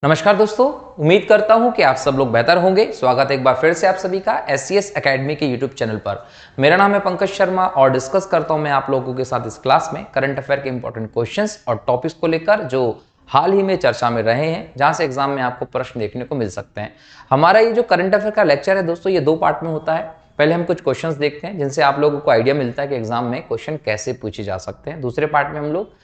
नमस्कार दोस्तों, उम्मीद करता हूं कि आप सब लोग बेहतर होंगे। स्वागत है एक बार फिर से आप सभी का SCS एकेडमी के यूट्यूब चैनल पर। मेरा नाम है पंकज शर्मा और डिस्कस करता हूं मैं आप लोगों के साथ इस क्लास में करंट अफेयर के इंपॉर्टेंट क्वेश्चंस और टॉपिक्स को लेकर जो हाल ही में चर्चा में रहे हैं, जहां से एग्जाम में आपको प्रश्न देखने को मिल सकते हैं। हमारा ये जो करंट अफेयर का लेक्चर है दोस्तों, ये 2 पार्ट में होता है। पहले हम कुछ क्वेश्चंस देखते हैं जिनसे आप लोगों को आइडिया मिलता है कि एग्जाम में क्वेश्चन कैसे पूछे जा सकते हैं। दूसरे पार्ट में हम लोग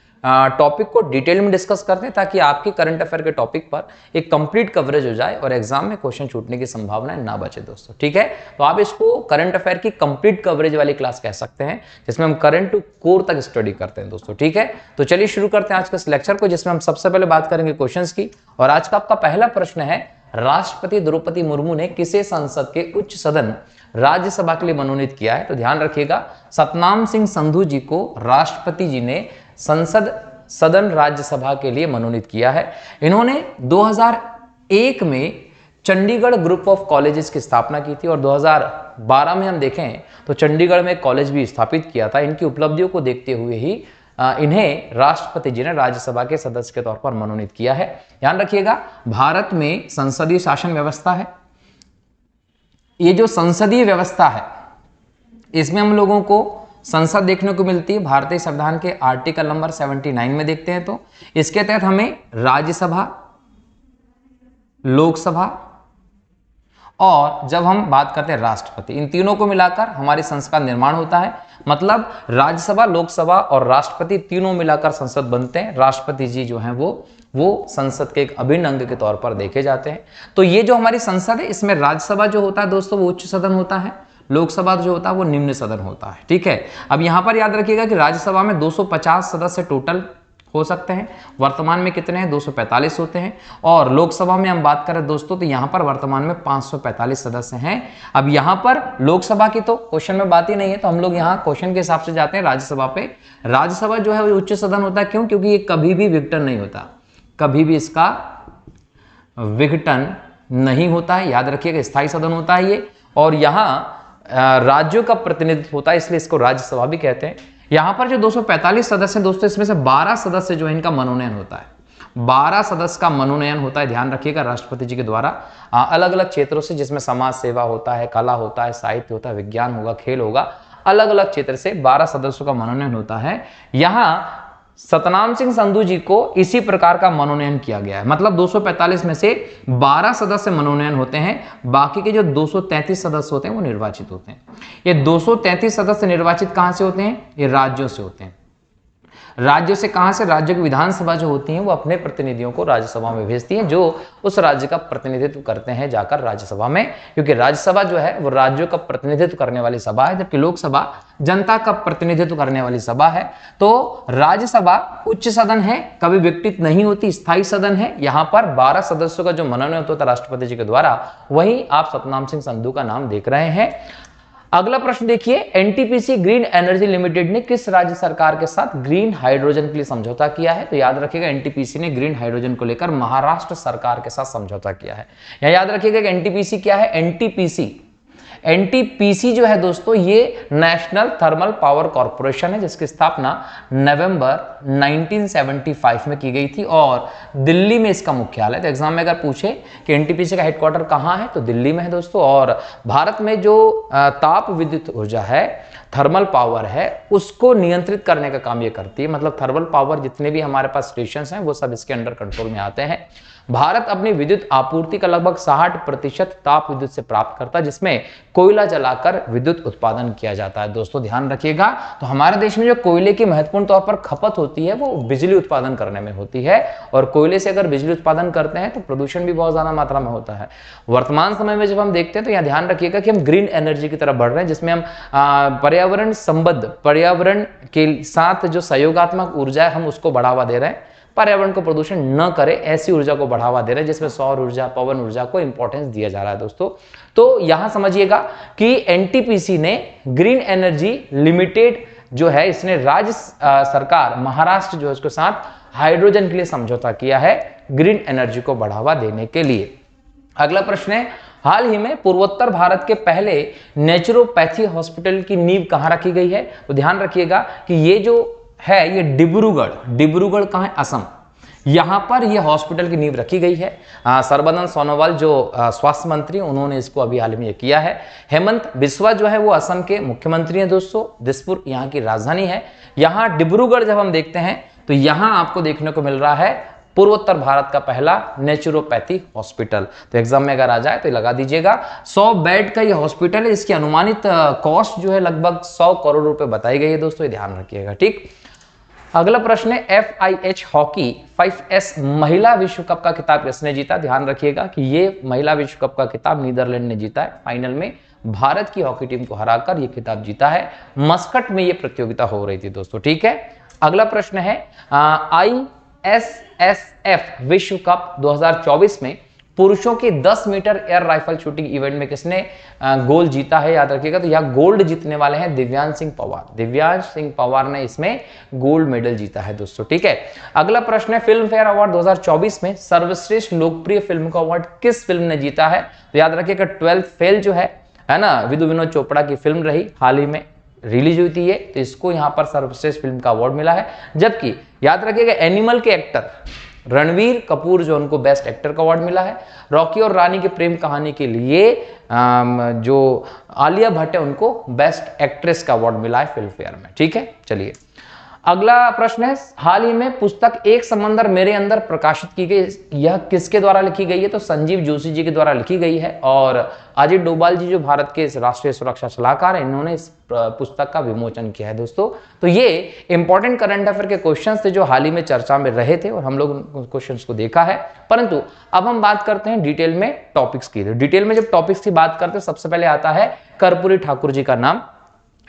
टॉपिक को डिटेल में डिस्कस करते हैं ताकि आपके करंट अफेयर के टॉपिक पर एक कंप्लीट कवरेज हो जाए और एग्जाम में क्वेश्चन छूटने की संभावना ना बचे दोस्तों। ठीक है, तो आप इसको करंट अफेयर की कंप्लीट कवरेज वाली क्लास कह सकते हैं, जिसमें हम करंट टू कोर तक स्टडी करते हैं दोस्तों। ठीक है, तो चलिए शुरू करते हैं आज के इस लेक्चर को, जिसमें हम सबसे पहले बात करेंगे क्वेश्चंस की। और आज का आपका पहला प्रश्न है, राष्ट्रपति द्रौपदी मुर्मू ने किसे संसद के उच्च सदन राज्यसभा के लिए मनोनीत किया है? तो ध्यान रखिएगा, सतनाम सिंह संधू जी को राष्ट्रपति जी ने संसद सदन राज्यसभा के लिए मनोनीत किया है। इन्होंने 2001 में चंडीगढ़ ग्रुप ऑफ कॉलेजेस की स्थापना की थी और 2012 में हम देखें तो चंडीगढ़ में कॉलेज भी स्थापित किया था। इनकी उपलब्धियों को देखते हुए ही इन्हें राष्ट्रपति जी ने राज्यसभा के सदस्य के तौर पर मनोनीत किया है। ध्यान रखिएगा, भारत में संसदीय शासन व्यवस्था है। ये जो संसदीय व्यवस्था है, इसमें हम लोगों को संसद देखने को मिलती है। भारतीय संविधान के आर्टिकल नंबर 79 में देखते हैं तो इसके तहत हमें राज्यसभा, लोकसभा और जब हम बात करते हैं राष्ट्रपति, इन तीनों को मिलाकर हमारी संसद का निर्माण होता है। मतलब राज्यसभा, लोकसभा और राष्ट्रपति तीनों मिलाकर संसद बनते हैं। राष्ट्रपति जी जो हैं वो संसद के एक अभिन्न अंग के तौर पर देखे जाते हैं। तो ये जो हमारी संसद है, इसमें राज्यसभा जो होता है दोस्तों वो उच्च सदन होता है, लोकसभा जो होता है वो निम्न सदन होता है। ठीक है, अब यहां पर याद रखिएगा कि राज्यसभा में 250 सदस्य टोटल हो सकते हैं। वर्तमान में कितने हैं? 245 होते हैं। और लोकसभा में हम बात करें दोस्तों तो यहां पर वर्तमान में 545 सदस्य हैं। अब यहां पर लोकसभा की तो क्वेश्चन में बात ही नहीं है, तो हम लोग यहां क्वेश्चन के हिसाब से जाते हैं राज्यसभा पे। राज्यसभा जो है वो उच्च सदन होता है। क्यों? क्योंकि ये कभी भी विघटन नहीं होता, कभी भी इसका विघटन नहीं होता है। याद रखिएगा, स्थायी सदन होता है ये। और यहाँ राज्यों का प्रतिनिधित्व होता है, इसलिए इसको राज्यसभा भी कहते हैं। यहां पर जो 245 सदस्य हैं दोस्तों, इसमें से 12 सदस्य जो है इनका मनोनयन होता है। 12 सदस्य का मनोनयन होता है, ध्यान रखिएगा, राष्ट्रपति जी के द्वारा अलग अलग क्षेत्रों से, जिसमें समाज सेवा होता है, कला होता है, साहित्य होता है, विज्ञान होगा, खेल होगा, अलग अलग क्षेत्र से 12 सदस्यों का मनोनयन होता है। यहाँ सतनाम सिंह संधू जी को इसी प्रकार का मनोनयन किया गया है। मतलब 245 में से 12 सदस्य मनोनयन होते हैं, बाकी के जो 233 सदस्य होते हैं वो निर्वाचित होते हैं। ये 233 सदस्य निर्वाचित कहां से होते हैं? ये राज्यों से होते हैं। राज्यों से कहां से? राज्य की विधानसभा जो होती है वो अपने प्रतिनिधियों को राज्यसभा में भेजती है, जो उस राज्य का प्रतिनिधित्व करते हैं जाकर राज्यसभा में। क्योंकि राज्यसभा जो है वो राज्यों का प्रतिनिधित्व करने वाली सभा है, जबकि लोकसभा जनता का प्रतिनिधित्व करने वाली सभा है। तो राज्यसभा उच्च सदन है, कभी विघटित नहीं होती, स्थायी सदन है। यहां पर 12 सदस्यों का जो मनोनयन होता है राष्ट्रपति जी के द्वारा, वही आप सतनाम सिंह संधू का नाम देख रहे हैं। अगला प्रश्न देखिए, एनटीपीसी ग्रीन एनर्जी लिमिटेड ने किस राज्य सरकार के साथ ग्रीन हाइड्रोजन के लिए समझौता किया है? तो याद रखिएगा, एनटीपीसी ने ग्रीन हाइड्रोजन को लेकर महाराष्ट्र सरकार के साथ समझौता किया है। यहां याद रखिएगा कि एनटीपीसी क्या है? एनटीपीसी जो है दोस्तों, ये नेशनल थर्मल पावर कॉर्पोरेशन है, जिसकी स्थापना नवंबर 1975 में की गई थी और दिल्ली में इसका मुख्यालय। तो एग्जाम में अगर पूछे कि एनटीपीसी का हेडक्वार्टर कहां है, तो दिल्ली में है दोस्तों। और भारत में जो ताप विद्युत ऊर्जा है, थर्मल पावर है, उसको नियंत्रित करने का काम ये करती है। मतलब थर्मल पावर जितने भी हमारे पास स्टेशन हैं वो सब इसके अंडर कंट्रोल में आते हैं। भारत अपनी विद्युत आपूर्ति का लगभग 60% ताप विद्युत से प्राप्त करता है, जिसमें कोयला जलाकर विद्युत उत्पादन किया जाता है। दोस्तों ध्यान रखिएगा, तो हमारे देश में जो कोयले की महत्वपूर्ण तौर पर खपत होती है वो बिजली उत्पादन करने में होती है। और कोयले से अगर बिजली उत्पादन करते हैं तो प्रदूषण भी बहुत ज्यादा मात्रा में होता है। वर्तमान समय में जब हम देखते हैं तो यहाँ ध्यान रखिएगा कि हम ग्रीन एनर्जी की तरफ बढ़ रहे हैं, जिसमें हम पर्यावरण संबद्ध, पर्यावरण के साथ जो सहयोगात्मक ऊर्जा है हम उसको बढ़ावा दे रहे हैं। पर्यावरण को प्रदूषण न करे ऐसी ऊर्जा को बढ़ावा दे रहे हैं, जिसमें सौर ऊर्जा, पवन ऊर्जा को इंपॉर्टेंस दिया जा रहा है दोस्तों। तो यहां समझिएगा कि एनटीपीसी ने ग्रीन एनर्जी लिमिटेड जो है, इसने राज्य सरकार महाराष्ट्र जो है उसके साथ हाइड्रोजन के लिए समझौता किया है, ग्रीन एनर्जी को बढ़ावा देने के लिए। अगला प्रश्न है, हाल ही में पूर्वोत्तर भारत के पहले नेचुरोपैथी हॉस्पिटल की नींव कहां रखी गई है? तो ध्यान रखिएगा कि ये जो है ये डिब्रूगढ़ कहां है? असम। यहां पर यह हॉस्पिटल की नींव रखी गई है। सर्बानंद सोनोवाल जो स्वास्थ्य मंत्री, उन्होंने इसको अभी हाल में किया है। हेमंत बिस्वा जो है वो असम के मुख्यमंत्री हैं दोस्तों। दिसपुर यहाँ की राजधानी है। यहाँ डिब्रूगढ़ जब हम देखते हैं तो यहाँ आपको देखने को मिल रहा है पूर्वोत्तर भारत का पहला नेचुरोपैथी हॉस्पिटल। तो एग्जाम में अगर आ जाए तो लगा दीजिएगा। 100 बेड का ये हॉस्पिटल है। इसकी अनुमानित कॉस्ट जो है लगभग 100 करोड़ रुपए बताई गई है दोस्तों, ये ध्यान रखिएगा, ठीक। अगला प्रश्न है FIH हॉकी 5S महिला विश्व कप का खिताब किसने जीता? ध्यान रखिएगा कि ये महिला विश्व कप का खिताब नीदरलैंड ने जीता है। फाइनल में भारत की हॉकी टीम को हराकर यह खिताब जीता है। मस्कट में यह प्रतियोगिता हो रही थी दोस्तों, ठीक है। अगला प्रश्न है ISSF विश्व कप 2024 में पुरुषों की 10 metre air rifle shooting event में किसने गोल्ड जीता है? याद रखिएगा, तो यह गोल्ड जीतने वाले हैं दिव्यांश सिंह पवार। दिव्यांश सिंह पवार ने इसमें गोल्ड मेडल जीता है दोस्तों, ठीक है। अगला प्रश्न है फिल्म फेयर अवार्ड 2024 में सर्वश्रेष्ठ लोकप्रिय फिल्म का अवार्ड किस फिल्म ने जीता है? तो याद रखिएगा 12th फेल जो है ना, विदु विनोद चोपड़ा की फिल्म रही, हाल ही में रिलीज हुई थी ये, तो इसको यहां पर सर्वश्रेष्ठ फिल्म का अवार्ड मिला है। जबकि याद रखिएगा एनिमल के एक्टर रणवीर कपूर जो उनको बेस्ट एक्टर का अवार्ड मिला है। रॉकी और रानी की प्रेम कहानी के लिए जो आलिया भट्ट है उनको बेस्ट एक्ट्रेस का अवार्ड मिला है फिल्म फेयर में, ठीक है। चलिए अगला प्रश्न है हाल ही में पुस्तक एक समंदर मेरे अंदर प्रकाशित की गई, यह किसके द्वारा लिखी गई है? तो संजीव जोशी जी के द्वारा लिखी गई है। और अजित डोभाल जी जो भारत के राष्ट्रीय सुरक्षा सलाहकार हैं, इन्होंने इस पुस्तक का विमोचन किया है दोस्तों। तो ये इंपॉर्टेंट करंट अफेयर के क्वेश्चंस थे जो हाल ही में चर्चा में रहे थे और हम लोग उन क्वेश्चंस को देखा है। परंतु अब हम बात करते हैं डिटेल में टॉपिक्स की। डिटेल में जब टॉपिक्स की बात करते हैं सबसे पहले आता है कर्पूरी ठाकुर जी का नाम।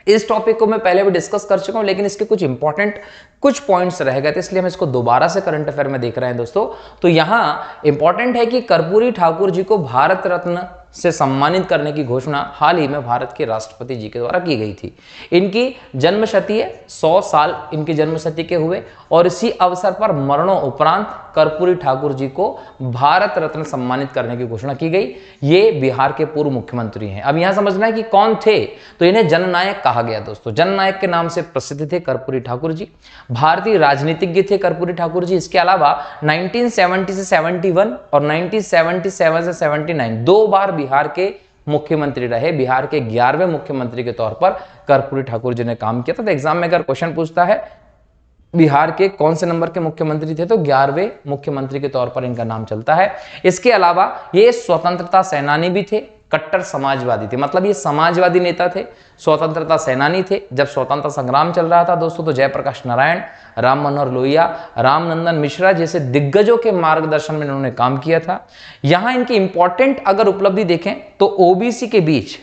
इस टॉपिक को मैं पहले भी डिस्कस कर चुका हूं, लेकिन इसके कुछ इंपॉर्टेंट कुछ पॉइंट्स रह गए थे, इसलिए हम इसको दोबारा से करंट अफेयर में देख रहे हैं दोस्तों। तो यहां इंपॉर्टेंट है कि कर्पूरी ठाकुर जी को भारत रत्न से सम्मानित करने की घोषणा हाल ही में भारत के राष्ट्रपति जी के द्वारा की गई थी। इनकी जन्मशती है, 100 साल इनकी जन्मशती के हुए और इसी अवसर पर मरणों उपरांत कर्पूरी ठाकुर जी को भारत रत्न सम्मानित करने की घोषणा की गई। ये बिहार के पूर्व मुख्यमंत्री हैं। अब यहां समझना है कि कौन थे, तो इन्हें जननायक कहा गया दोस्तों। जननायक के नाम से प्रसिद्ध थे कर्पूरी ठाकुर जी। भारतीय राजनीतिज्ञ थे कर्पूरी ठाकुर जी। इसके अलावा 1970 से 71 और 1977 से 79 दो बार बिहार के मुख्यमंत्री रहे। बिहार के 11वें मुख्यमंत्री के तौर पर कर्पूरी ठाकुर जी ने काम किया था। तो एग्जाम में अगर क्वेश्चन पूछता है बिहार के कौन से नंबर के मुख्यमंत्री थे, तो 11वें मुख्यमंत्री के तौर पर इनका नाम चलता है। इसके अलावा ये स्वतंत्रता सेनानी भी थे, कट्टर समाजवादी थे, मतलब ये समाजवादी नेता थे, स्वतंत्रता सेनानी थे। जब स्वतंत्रता संग्राम चल रहा था दोस्तों तो जयप्रकाश नारायण, राम मनोहर लोहिया, रामनंदन मिश्रा जैसे दिग्गजों के मार्गदर्शन में इन्होंने काम किया था। यहां इनकी इंपॉर्टेंट अगर उपलब्धि देखें तो ओबीसी के बीच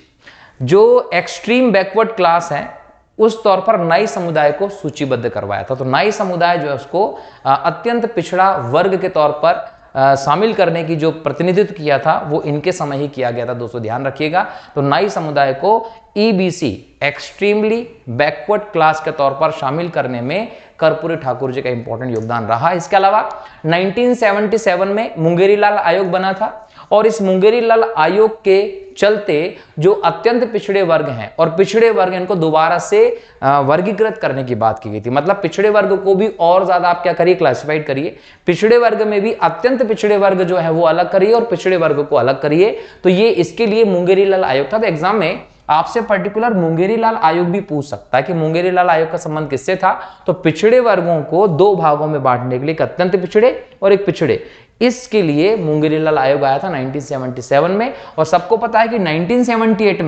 जो एक्सट्रीम बैकवर्ड क्लास है उस तौर पर नाई समुदाय को सूचीबद्ध करवाया था। तो नाई समुदाय जो है उसको अत्यंत पिछड़ा वर्ग के तौर पर शामिल करने की जो प्रतिनिधित्व किया था वो इनके समय ही किया गया था दोस्तों, ध्यान रखिएगा। तो नाई समुदाय को EBC एक्सट्रीमली बैकवर्ड क्लास के तौर पर शामिल करने में कर्पूरी ठाकुर जी का इंपॉर्टेंट योगदान रहा। इसके अलावा 1977 में मुंगेरी लाल आयोग बना था और इस मुंगेरी लाल आयोग के चलते जो अत्यंत पिछड़े वर्ग हैं और पिछड़े वर्ग इनको दोबारा से वर्गीकृत करने की बात की गई थी। मतलब पिछड़े वर्ग को भी और ज्यादा आप क्या करिए, क्लासिफाइड करिए। पिछड़े वर्ग में भी अत्यंत पिछड़े वर्ग जो है वो अलग करिए और पिछड़े वर्ग को अलग करिए। तो ये इसके लिए मुंगेरी लाल आयोग था। तो एग्जाम में आपसे पर्टिकुलर मुंगेरी लाल आयोग भी पूछ सकता है कि मुंगेरी लाल आयोग का संबंध किससे था। तो पिछड़े वर्गों को दो भागों में बांटने के लिए एक अत्यंत पिछड़े और एक पिछड़े, इसके लिए मुंगेरी लाल आयोग आया था 1977 में। और सबको पता है कि 1978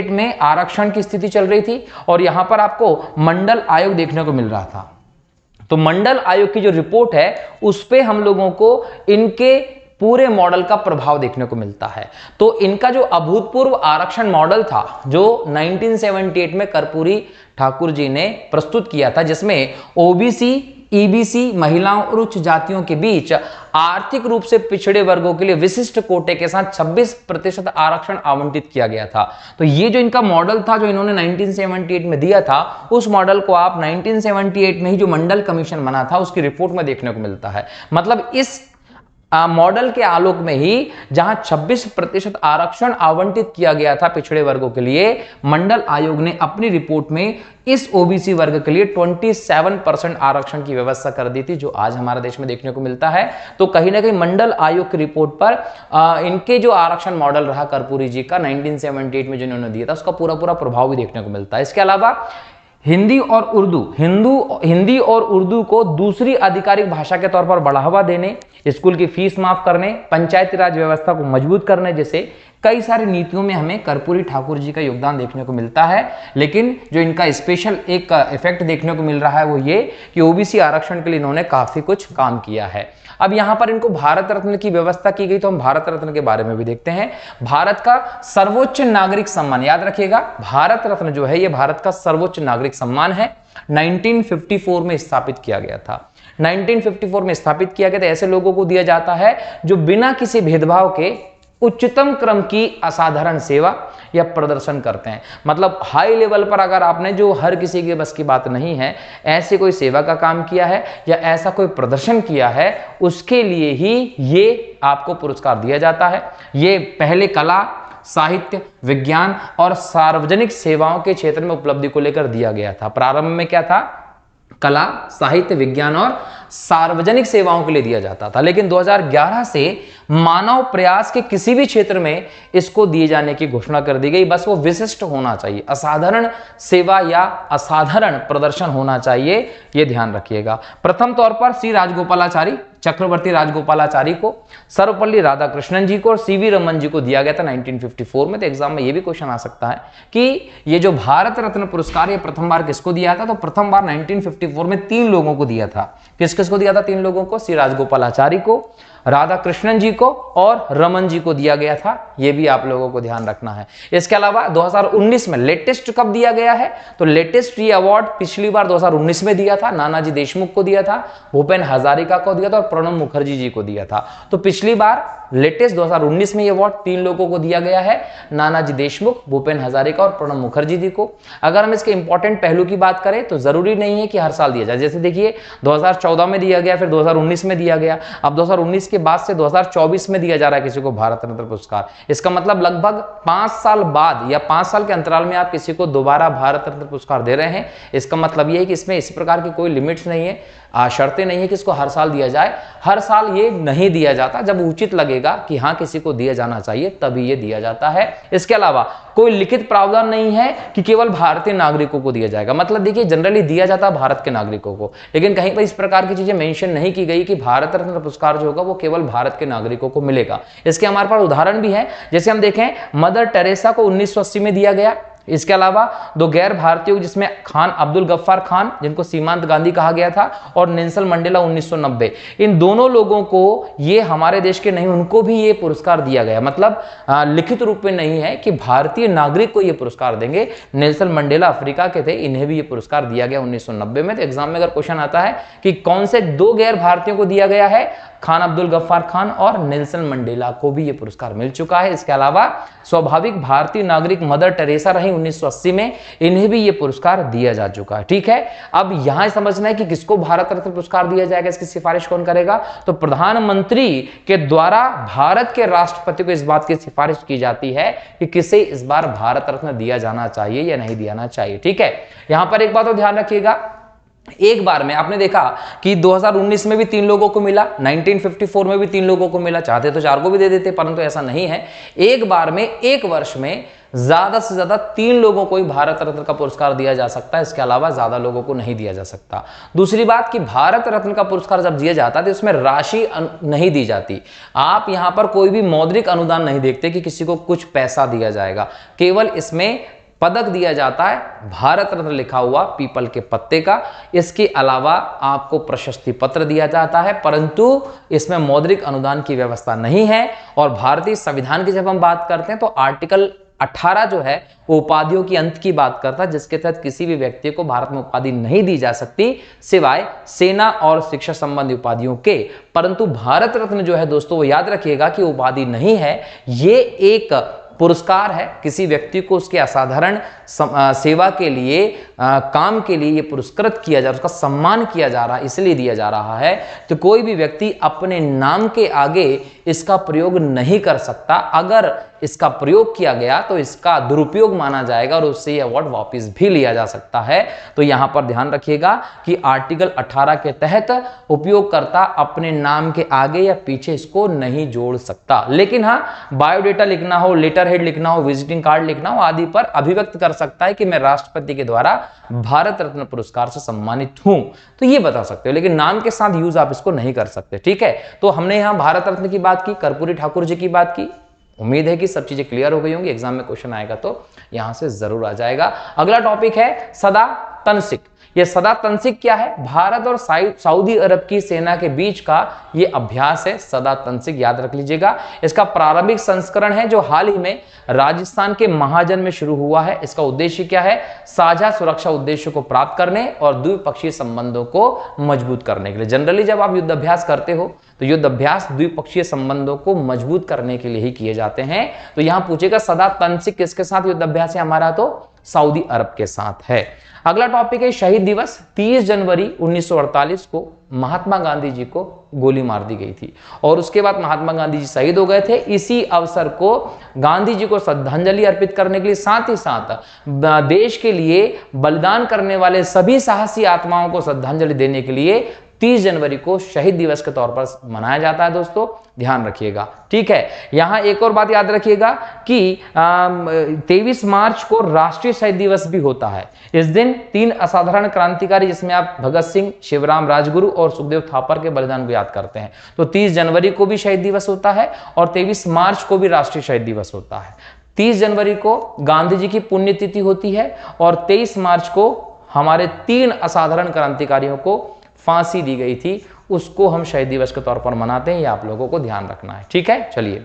में आरक्षण की स्थिति चल रही थी और यहां पर आपको मंडल आयोग देखने को मिल रहा था। तो मंडल आयोग की जो रिपोर्ट है उस पे हम लोगों को इनके पूरे मॉडल का प्रभाव देखने को मिलता है। तो इनका जो अभूतपूर्व आरक्षण मॉडल था जो 1978 में कर्पूरी ठाकुर जी ने प्रस्तुत किया था, जिसमें ओबीसी, ईबीसी, महिलाओं और उच्च जातियों के बीच आर्थिक रूप से पिछड़े वर्गों के लिए विशिष्ट कोटे के साथ 26% आरक्षण आवंटित किया गया था। तो ये जो इनका मॉडल था जो इन्होंने 1978 में दिया था, उस मॉडल को आप 1978 में ही जो मंडल कमीशन बना था उसकी रिपोर्ट में देखने को मिलता है। मतलब इस मॉडल के आलोक में ही जहां 26% आरक्षण आवंटित किया गया था पिछड़े वर्गों के लिए, मंडल आयोग ने अपनी रिपोर्ट में इस ओबीसी वर्ग के लिए 27% आरक्षण की व्यवस्था कर दी थी, जो आज हमारे देश में देखने को मिलता है। तो कहीं ना कहीं मंडल आयोग की रिपोर्ट पर इनके जो आरक्षण मॉडल रहा कर्पूरी जी का 1978 में जिन्होंने दिया था, उसका पूरा पूरा प्रभाव भी देखने को मिलता है। इसके अलावा हिंदी और उर्दू को दूसरी आधिकारिक भाषा के तौर पर बढ़ावा देने, स्कूल की फीस माफ करने, पंचायती राज व्यवस्था को मजबूत करने जैसे कई सारी नीतियों में हमें कर्पूरी ठाकुर जी का योगदान देखने को मिलता है। लेकिन जो इनका स्पेशल एक इफेक्ट देखने को मिल रहा है वो ये कि ओबीसी आरक्षण के लिए इन्होंने काफी कुछ काम किया है। अब यहां पर इनको भारत रत्न की व्यवस्था की गई, तो हम भारत रत्न के बारे में भी देखते हैं। भारत का सर्वोच्च नागरिक सम्मान, याद रखिएगा, भारत रत्न जो है ये भारत का सर्वोच्च नागरिक सम्मान है। 1954 में स्थापित किया गया था। 1954 में स्थापित किया गया था। ऐसे लोगों को दिया जाता है जो बिना किसी भेदभाव के उच्चतम क्रम की असाधारण सेवा या प्रदर्शन करते हैं। मतलब हाई लेवल पर अगर आपने, जो हर किसी के बस की बात नहीं है, ऐसे कोई सेवा का काम किया है या ऐसा कोई प्रदर्शन किया है, उसके लिए ही ये आपको पुरस्कार दिया जाता है। ये पहले कला, साहित्य, विज्ञान और सार्वजनिक सेवाओं के क्षेत्र में उपलब्धि को लेकर दिया गया था। प्रारंभ में क्या था? कला, साहित्य, विज्ञान और सार्वजनिक सेवाओं के लिए दिया जाता था। लेकिन 2011 से मानव प्रयास के किसी भी क्षेत्र में इसको दिए जाने की घोषणा कर दी गई। बस वो विशिष्ट होना चाहिए, असाधारण सेवा या असाधारण प्रदर्शन होना चाहिए, ये ध्यान रखिएगा। प्रथम तौर पर श्री राजगोपालाचारी, चक्रवर्ती राजगोपालाचारी को, सर्वपल्ली राधाकृष्णन जी को और सीवी रमन जी को दिया गया था 1954 में। तो एग्जाम में ये भी क्वेश्चन आ सकता है कि ये जो भारत रत्न पुरस्कार ये प्रथम बार किसको दिया था? तो प्रथम बार 1954 में 3 लोगों को दिया था। किस किस को दिया था? 3 लोगों को, श्री राजगोपालाचारी को, राधा कृष्णन जी को और रमन जी को दिया गया था। यह भी आप लोगों को ध्यान रखना है। इसके अलावा 2019 में लेटेस्ट कब दिया गया है? तो लेटेस्ट ये अवार्ड पिछली बार 2019 में दिया था, नानाजी देशमुख को दिया था, भूपेन हजारिका को दिया था और प्रणब मुखर्जी जी को दिया था। तो पिछली बार लेटेस्ट 2019 में ये अवार्ड 3 लोगों को दिया गया है, नानाजी देशमुख, भूपेन हजारिका और प्रणब मुखर्जी जी को। अगर हम इसके इंपॉर्टेंट पहलू की बात करें तो जरूरी नहीं है कि हर साल दिया जाए। जैसे देखिए 2014 में दिया गया, फिर 2019 में दिया गया, अब 2019 के बाद से 2024 में दिया जा रहा है किसी को भारत रत्न पुरस्कार। इसका मतलब लगभग 5 साल बाद या 5 साल के अंतराल में आप किसी को दोबारा भारत रत्न पुरस्कार दे रहे हैं। इसका मतलब यह है कि इसमें इस प्रकार की कोई लिमिट्स नहीं है, शर्तें नहीं है कि इसको हर साल दिया जाए। हर साल ये नहीं दिया जाता, जब उचित लगेगा कि हाँ किसी को दिया जाना चाहिए तभी ये दिया जाता है। इसके अलावा कोई लिखित प्रावधान नहीं है कि केवल भारतीय नागरिकों को दिया जाएगा। मतलब देखिए जनरली दिया जाता है भारत के नागरिकों को, लेकिन कहीं पर इस प्रकार की चीजें मेंशन नहीं की गई कि भारत रत्न पुरस्कार जो होगा वो केवल भारत के नागरिकों को मिलेगा। इसके हमारे पास उदाहरण भी है। जैसे हम देखें, मदर टेरेसा को 1980 में दिया गया। इसके अलावा 2 गैर भारतीयों जिसमें खान अब्दुल गफ्फार खान, जिनको सीमांत गांधी कहा गया था, और नेल्सन मंडेला 1990, इन दोनों लोगों को, ये हमारे देश के नहीं, उनको भी ये पुरस्कार दिया गया। मतलब लिखित रूप में नहीं है कि भारतीय नागरिक को ये पुरस्कार देंगे। नेल्सन मंडेला अफ्रीका के थे, इन्हें भी ये पुरस्कार दिया गया 1990 में। तो एग्जाम में अगर क्वेश्चन आता है कि कौन से 2 गैर भारतीयों को दिया गया है, खान अब्दुल गफ्फार खान और नेल्सन मंडेला को भी ये पुरस्कार मिल चुका है। इसके अलावा स्वाभाविक भारतीय नागरिक मदर टेरेसा रही 1980 में, इन्हें भी ये पुरस्कार दिया जा चुका है। ठीक है, अब यहां समझना है कि किसको भारत रत्न पुरस्कार दिया जाएगा, इसकी सिफारिश कौन करेगा? तो प्रधानमंत्री के द्वारा भारत के राष्ट्रपति को इस बात की सिफारिश की जाती है कि किसे इस बार भारत रत्न दिया जाना चाहिए या नहीं दिया चाहिए। ठीक है, यहां पर एक बात और ध्यान रखिएगा, एक बार में आपने देखा कि 2019 में भी 3 लोगों को मिला, 1954 में भी 3 लोगों को मिला, चाहते तो 4 को भी दे देते, परंतु ऐसा नहीं है। एक बार में, एक वर्ष में ज्यादा से ज्यादा 3 लोगों को ही भारत रत्न का पुरस्कार दिया जा सकता है, इसके अलावा ज्यादा लोगों को नहीं दिया जा सकता। दूसरी बात कि भारत रत्न का पुरस्कार जब दिया जाता है तो इसमें राशि नहीं दी जाती। आप यहां पर कोई भी मौद्रिक अनुदान नहीं देखते कि किसी को कुछ पैसा दिया जाएगा, केवल इसमें पदक दिया जाता है, भारत रत्न लिखा हुआ पीपल के पत्ते का। इसके अलावा आपको प्रशस्ति पत्र दिया जाता है, परंतु इसमें मौद्रिक अनुदान की व्यवस्था नहीं है। और भारतीय संविधान की जब हम बात करते हैं तो आर्टिकल 18 जो है वो उपाधियों की अंत की बात करता है, जिसके तहत किसी भी व्यक्ति को भारत में उपाधि नहीं दी जा सकती सिवाय सेना और शिक्षा संबंधी उपाधियों के। परंतु भारत रत्न जो है दोस्तों, वो याद रखिएगा कि उपाधि नहीं है, ये एक पुरस्कार है, किसी व्यक्ति को उसके असाधारण सेवा के लिए, काम के लिए ये पुरस्कृत किया जा रहा है, उसका सम्मान किया जा रहा है, इसलिए दिया जा रहा है। तो कोई भी व्यक्ति अपने नाम के आगे इसका प्रयोग नहीं कर सकता। अगर इसका प्रयोग किया गया तो इसका दुरुपयोग माना जाएगा और उससे यह अवार्ड वापस भी लिया जा सकता है। तो यहां पर ध्यान रखिएगा कि आर्टिकल 18 के तहत उपयोगकर्ता अपने नाम के आगे या पीछे इसको नहीं जोड़ सकता। लेकिन हाँ, बायोडेटा लिखना हो, लेटर हेड लिखना हो, विजिटिंग कार्ड लिखना हो आदि पर अभिव्यक्त कर सकता है कि मैं राष्ट्रपति के द्वारा भारत रत्न पुरस्कार से सम्मानित हूं, तो ये बता सकते हो। लेकिन नाम के साथ यूज आप इसको नहीं कर सकते। ठीक है, तो हमने यहां भारत रत्न की बात की, कर्पूरी ठाकुर जी की बात की। उम्मीद है कि सब चीजें क्लियर हो गई होंगी। एग्जाम में क्वेश्चन आएगा तो यहां से जरूर आ जाएगा। अगला टॉपिक है सदा तनसिक। यह सदा तनसिक क्या है? भारत और सऊदी अरब की सेना के बीच का यह अभ्यास है, सदा तनसिक, याद रख लीजिएगा। इसका प्रारंभिक संस्करण है जो हाल ही में राजस्थान के महाजन में शुरू हुआ है। इसका उद्देश्य क्या है? साझा सुरक्षा उद्देश्यों को प्राप्त करने और द्विपक्षीय संबंधों को मजबूत करने के लिए। जनरली जब आप युद्ध अभ्यास करते हो तो युद्ध अभ्यास द्विपक्षीय संबंधों को मजबूत करने के लिए ही किए जाते हैं। तो यहां पूछेगा सदा तनसिक किसके साथ युद्ध अभ्यास है हमारा? तो सऊदी अरब के साथ है। अगला टॉपिक है शहीद दिवस। 30 जनवरी 1948 को महात्मा गांधी जी को गोली मार दी गई थी और उसके बाद महात्मा गांधी जी शहीद हो गए थे। इसी अवसर को गांधी जी को श्रद्धांजलि अर्पित करने के लिए, साथ ही साथ देश के लिए बलिदान करने वाले सभी साहसी आत्माओं को श्रद्धांजलि देने के लिए 30 जनवरी को शहीद दिवस के तौर पर मनाया जाता है। दोस्तों ध्यान रखिएगा। ठीक है, यहां एक और बात याद रखिएगा कि 23 मार्च को राष्ट्रीय शहीद दिवस भी होता है। इस दिन 3 असाधारण क्रांतिकारी, जिसमें आप भगत सिंह, शिवराम राजगुरु और सुखदेव थापर के बलिदान को याद करते हैं। तो 30 जनवरी को भी शहीद दिवस होता है और 23 मार्च को भी राष्ट्रीय शहीद दिवस होता है। 30 जनवरी को गांधी जी की पुण्यतिथि होती है और 23 मार्च को हमारे 3 असाधारण क्रांतिकारियों को फांसी दी गई थी, उसको हम शहीद दिवस के तौर पर मनाते हैं। ये आप लोगों को ध्यान रखना है। ठीक है, चलिए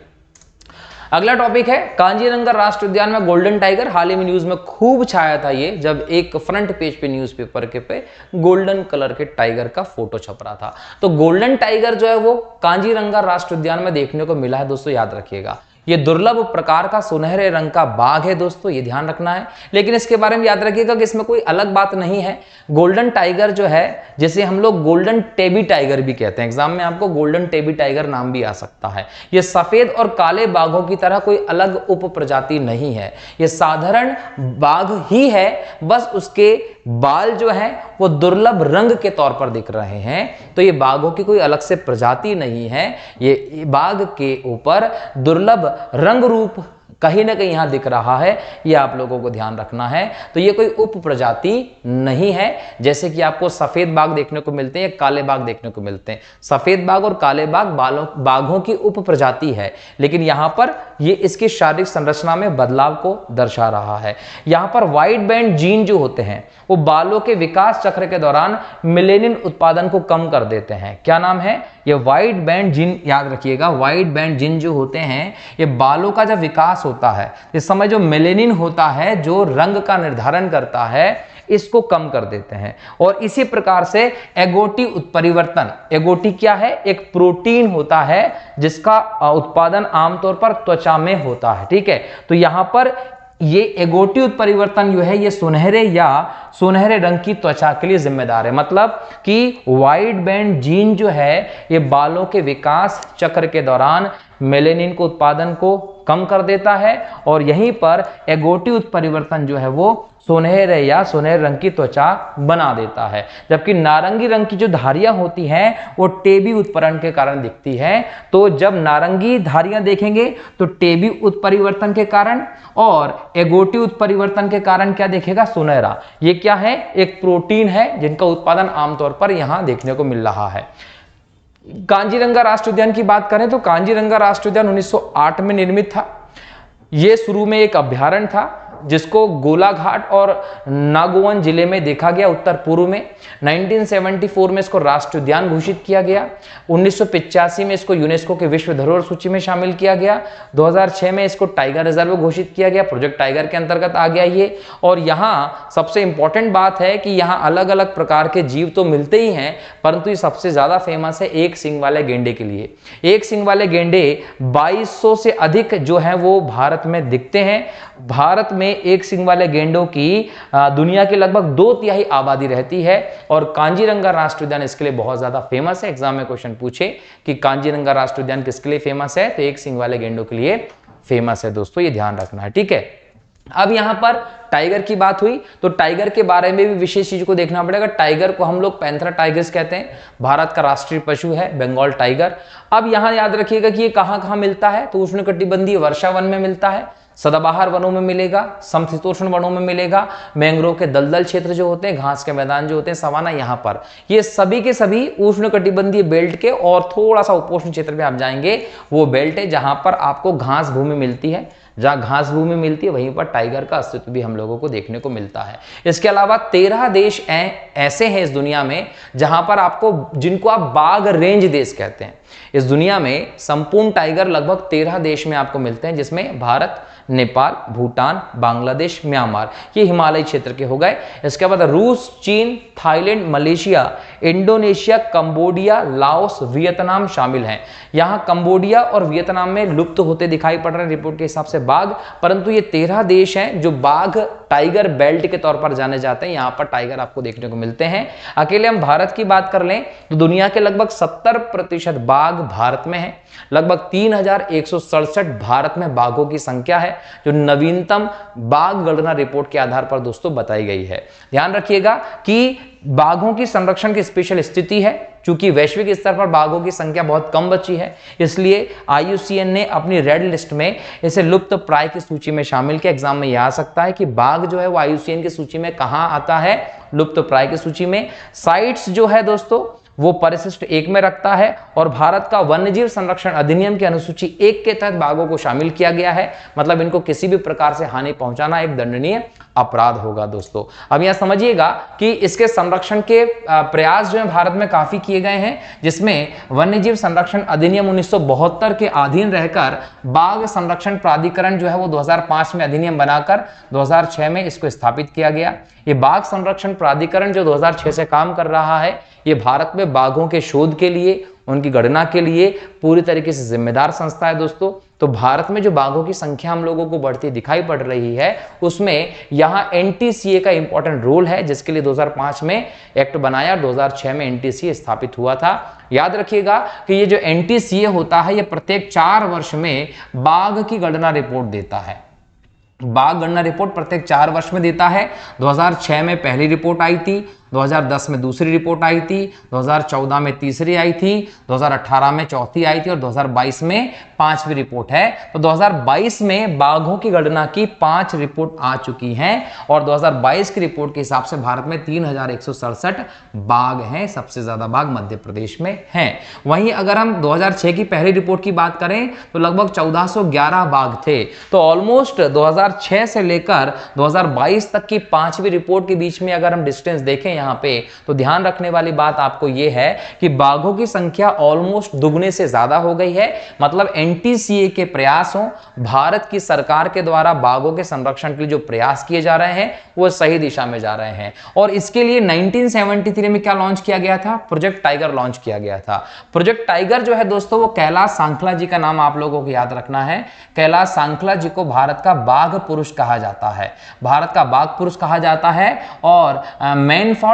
अगला टॉपिक है कांजीरंगा राष्ट्रीय उद्यान में गोल्डन टाइगर। हाल ही में न्यूज में खूब छाया था ये, जब एक फ्रंट पेज पे न्यूज़पेपर के पे गोल्डन कलर के टाइगर का फोटो छप रहा था। तो गोल्डन टाइगर जो है वो कांजीरंगा राष्ट्रीय उद्यान में देखने को मिला है। दोस्तों याद रखिएगा, ये दुर्लभ प्रकार का सुनहरे रंग का बाघ है। दोस्तों ये ध्यान रखना है। लेकिन इसके बारे में याद रखिएगा कि इसमें कोई अलग बात नहीं है। गोल्डन टाइगर जो है, जिसे हम लोग गोल्डन टेबी टाइगर भी कहते हैं, एग्जाम में आपको गोल्डन टेबी टाइगर नाम भी आ सकता है। ये सफेद और काले बाघों की तरह कोई अलग उप प्रजाति नहीं है, ये साधारण बाघ ही है, बस उसके बाल जो हैं वो दुर्लभ रंग के तौर पर दिख रहे हैं। तो ये बाघों की कोई अलग से प्रजाति नहीं है, ये बाघ के ऊपर दुर्लभ रंग रूप कहीं ना कहीं यहां दिख रहा है, ये आप लोगों को ध्यान रखना है। तो ये कोई उप प्रजाति नहीं है, जैसे कि आपको सफेद बाघ देखने को मिलते हैं, काले बाघ देखने को मिलते हैं। सफेद बाघ और काले बाघ बाघों की उप प्रजाति है, लेकिन यहां पर ये इसकी शारीरिक संरचना में बदलाव को दर्शा रहा है। यहां पर व्हाइट बैंड जीन जो होते हैं वो बालों के विकास चक्र के दौरान मेलेनिन उत्पादन को कम कर देते हैं। क्या नाम है? ये व्हाइट बैंड जीन, याद रखिएगा। व्हाइट बैंड जीन जो होते हैं ये बालों का जब विकास होता है इस समय जो मेलेनिन होता है, जो रंग का निर्धारण करता है, इसको कम कर देते हैं। और इसी प्रकार से एगोटी उत्परिवर्तन, एगोटी क्या है? एक प्रोटीन होता है जिसका उत्पादन आमतौर पर त्वचा में होता है। ठीक है, तो यहां पर ये एगोटी उत्परिवर्तन जो है ये सुनहरे रंग की त्वचा के लिए जिम्मेदार है। मतलब कि व्हाइट बैंड जीन जो है ये बालों के विकास चक्र के दौरान मेलेनिन को उत्पादन को कम कर देता है और यहीं पर एगोटी उत्परिवर्तन जो है वो सुनहरे रंग की त्वचा बना देता है। जबकि नारंगी रंग की जो धारियां होती हैं वो टेबी उत्परण के कारण दिखती हैं। तो जब नारंगी धारियां देखेंगे तो टेबी उत्परिवर्तन के कारण, और एगोटी उत्परिवर्तन के कारण क्या देखेगा? सुनहरा। ये क्या है? एक प्रोटीन है जिनका उत्पादन आमतौर पर यहां देखने को मिल रहा है। कांजीरंगा राष्ट्रीय उद्यान की बात करें तो कांजीरंगा राष्ट्रीय उद्यान 1908 में निर्मित था। यह शुरू में एक अभ्यारण्य था जिसको गोलाघाट और नागौन जिले में देखा गया उत्तर पूर्व में। 1974 में इसको राष्ट्रीय उद्यान घोषित किया गया। 1985 में इसको यूनेस्को के विश्व धरोहर सूची में शामिल किया गया। 2006 में इसको टाइगर रिजर्व घोषित किया गया, प्रोजेक्ट टाइगर के अंतर्गत आ गया ये। और यहाँ सबसे इंपॉर्टेंट बात है कि यहाँ अलग अलग प्रकार के जीव तो मिलते ही हैं, परंतु ये सबसे ज्यादा फेमस है एक सींग वाले गेंडे के लिए। एक सींग वाले गेंडे 2200 से अधिक जो है वो भारत में दिखते हैं। भारत में एक सींग वाले गेंडों की दुनिया की लगभग 2/3 आबादी रहती है। और कांजीरंगा राष्ट्रीय उद्यान इसके लिए बहुत ज्यादा फेमस है। एग्जाम में क्वेश्चन पूछे कि कांजीरंगा राष्ट्रीय उद्यान किसके लिए फेमस है, तो एक सींग वाले गेंडों के लिए फेमस है दोस्तों, ये ध्यान रखना है, ठीक है। अब यहां पर टाइगर की बात हुई तो टाइगर के बारे में भी विशेष चीज को देखना पड़ेगा। टाइगर को हम लोग पैंथेरा टाइगर्स कहते हैं, भारत का राष्ट्रीय पशु है बंगाल टाइगर। अब यहां याद रखिएगा कि ये कहां कहां मिलता है, तो उष्णकटिबंधीय वर्षा वन में मिलता है, सदाबहार वनों में मिलेगा, समशीतोष्ण वनों में मिलेगा, मैंग्रोव के दलदल क्षेत्र जो होते हैं, घास के मैदान जो होते हैं, सवाना, यहाँ पर ये सभी के सभी उष्णकटिबंधीय बेल्ट के। और थोड़ा सा उपोष्ण क्षेत्र में आप जाएंगे वो बेल्ट है जहां पर आपको घास भूमि मिलती है। जहां घास भूमि मिलती है वहीं पर टाइगर का अस्तित्व भी हम लोगों को देखने को मिलता है। इसके अलावा 13 देश ऐसे हैं इस दुनिया में जहां पर आपको, जिनको आप बाघ रेंज देश कहते हैं। इस दुनिया में संपूर्ण टाइगर लगभग 13 देश में आपको मिलते हैं, जिसमें भारत, नेपाल, भूटान, बांग्लादेश, म्यांमार, ये हिमालय क्षेत्र के हो गए। इसके बाद रूस, चीन, Thailand, Malaysia, Indonesia, Cambodia, Laos, Vietnam शामिल हैं। यहां कंबोडिया और वियतनाम में लुप्त होते दिखाई पड़ रहे हैं रिपोर्ट के हिसाब से बाघ, परंतु ये 13 देश हैं जो बाघ टाइगर बेल्ट के तौर पर जाने जाते हैं। यहां पर टाइगर आपको देखने को मिलते हैं। अकेले हम भारत की बात कर लें तो दुनिया के लगभग 70% बाघ भारत में है। लगभग 3167 भारत में बाघों की संख्या है, जो नवीनतम बाघ गणना रिपोर्ट के आधार पर दोस्तों बताई गई है। ध्यान रखिएगा कि बाघों की संरक्षण की स्पेशल स्थिति है, क्योंकि वैश्विक स्तर पर बाघों की संख्या बहुत कम बची है, इसलिए IUCN ने अपनी रेड लिस्ट में इसे लुप्त प्राय की सूची में शामिल किया। एग्जाम में यह आ सकता है कि बाघ जो है वो IUCN की सूची में कहां आता है, लुप्त प्राय की सूची में। साइट्स जो है दोस्तों वो परिशिष्ट 1 में रखता है, और भारत का वन्यजीव संरक्षण अधिनियम की अनुसूची 1 के तहत बाघों को शामिल किया गया है। मतलब इनको किसी भी प्रकार से हानि पहुंचाना एक दंडनीय अपराध होगा दोस्तों। अब यहां समझिएगा कि इसके संरक्षण के प्रयास जो है भारत में काफी किए गए हैं, जिसमें वन्यजीव संरक्षण अधिनियम 1972 के अधीन रहकर बाघ संरक्षण प्राधिकरण जो है वो 2005 में अधिनियम बनाकर 2006 में इसको स्थापित किया गया। ये बाघ संरक्षण प्राधिकरण जो 2006 से काम कर रहा है, ये भारत में बाघों के शोध के लिए, उनकी गणना के लिए पूरी तरीके से जिम्मेदार संस्था है दोस्तों। तो भारत में जो बाघों की संख्या हम लोगों को बढ़ती दिखाई पड़ रही है, उसमें यहां NTCA का इंपॉर्टेंट रोल है, जिसके लिए 2005 में एक्ट बनाया, 2006 में NTCA स्थापित हुआ था। याद रखिएगा कि ये जो NTCA होता है, ये प्रत्येक 4 वर्ष में बाघ की गणना रिपोर्ट देता है। बाघ गणना रिपोर्ट प्रत्येक 4 वर्ष में देता है। 2006 में पहली रिपोर्ट आई थी, 2010 में दूसरी रिपोर्ट आई थी, 2014 में तीसरी आई थी, 2018 में चौथी आई थी, और 2022 में 5वीं रिपोर्ट है। तो 2022 में बाघों की गणना की 5 रिपोर्ट आ चुकी हैं, और 2022 की रिपोर्ट के हिसाब से भारत में 3167 बाघ हैं। सबसे ज्यादा बाघ मध्य प्रदेश में हैं। वहीं अगर हम 2006 की पहली रिपोर्ट की बात करें तो लगभग 1411 बाघ थे। तो ऑलमोस्ट 2006 से लेकर 2022 तक की 5वीं रिपोर्ट के बीच में अगर हम डिस्टेंस देखें यहाँ पे, तो ध्यान रखने वाली बात आपको यह है कि बाघों की संख्या ऑलमोस्ट दुगने से ज्यादा हो गई है। मतलब NTCA के प्रयासों, भारत की सरकार के द्वारा बाघों के संरक्षण के लिए जो प्रयास किए जा रहे हैं वो सही दिशा में जा रहे हैं। और इसके लिए 1973 में क्या लॉन्च किया गया था, प्रोजेक्ट टाइगर लॉन्च किया गया था। प्रोजेक्ट टाइगर जो है दोस्तों वो कैलाश सांखला जी का नाम आप लोगों को याद रखना है। कैलाश सांखला जी को भारत का बाघ पुरुष कहा जाता है, भारत का बाघ पुरुष कहा जाता है। और मैनफोर्ड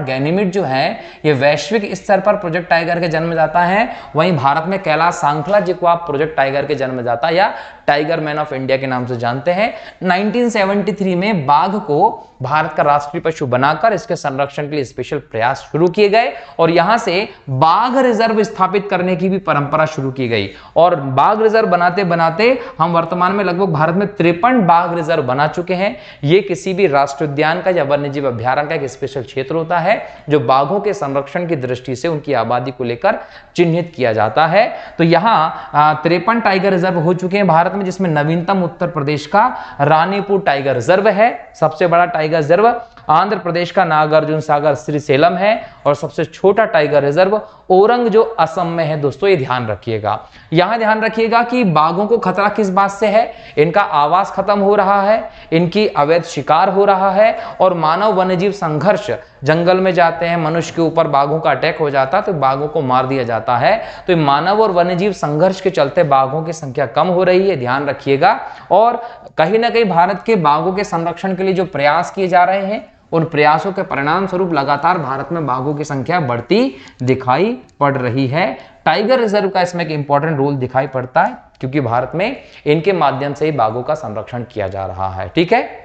गैनीमीड जो है ये वैश्विक स्तर पर प्रोजेक्ट टाइगर के जन्म जाता है। वहीं भारत में कैलाश सांखला जी को आप प्रोजेक्ट टाइगर के जन्म जाता या टाइगर मैन ऑफ इंडिया के नाम से जानते हैं। 1973 में बाघ को भारत का राष्ट्रीय पशु बनाकर इसके संरक्षण के लिए स्पेशल प्रयास शुरू किए गए, और यहां से बाघ रिजर्व स्थापित करने की भी परंपरा शुरू की गई। और बाघ रिजर्व बनाते बनाते हम वर्तमान में लगभग भारत में 53 बाघ रिजर्व बना चुके हैं। ये किसी भी राष्ट्रीय उद्यान का या वन्यजीव अभ्यारण्य का एक स्पेशल क्षेत्र होता है जो बाघों के संरक्षण की दृष्टि से उनकी आबादी को लेकर चिन्हित किया जाता है। तो यहाँ 53 टाइगर रिजर्व हो चुके हैं भारत में, जिसमें नवीनतम उत्तर प्रदेश का रानीपुर टाइगर रिजर्व है, सबसे बड़ा टाइगर रिजर्व आंध्र प्रदेश का नागार्जुन सागर श्रीसेलम है, और सबसे छोटा टाइगर रिजर्व ओरंग जो असम में है। दोस्तों ये ध्यान रखिएगा, यहां ध्यान रखिएगा कि बाघों को खतरा किस बात से है, इनका आवास खत्म हो रहा है, इनकी अवैध शिकार हो रहा है, और मानव वन्यजीव संघर्ष, जंगल में जाते हैं, मनुष्य के ऊपर बाघों का अटैक हो जाता है तो बाघों को मार दिया जाता है। तो मानव और वन्यजीव संघर्ष के चलते बाघों की संख्या कम हो रही है, ध्यान रखिएगा। और कहीं ना कहीं भारत के बाघों के संरक्षण के लिए जो प्रयास किए जा रहे हैं, उन प्रयासों के परिणाम स्वरूप लगातार भारत में बाघों की संख्या बढ़ती दिखाई पड़ रही है। टाइगर रिजर्व का इसमें एक इंपॉर्टेंट रोल दिखाई पड़ता है, क्योंकि भारत में इनके माध्यम से ही बाघों का संरक्षण किया जा रहा है। ठीक है,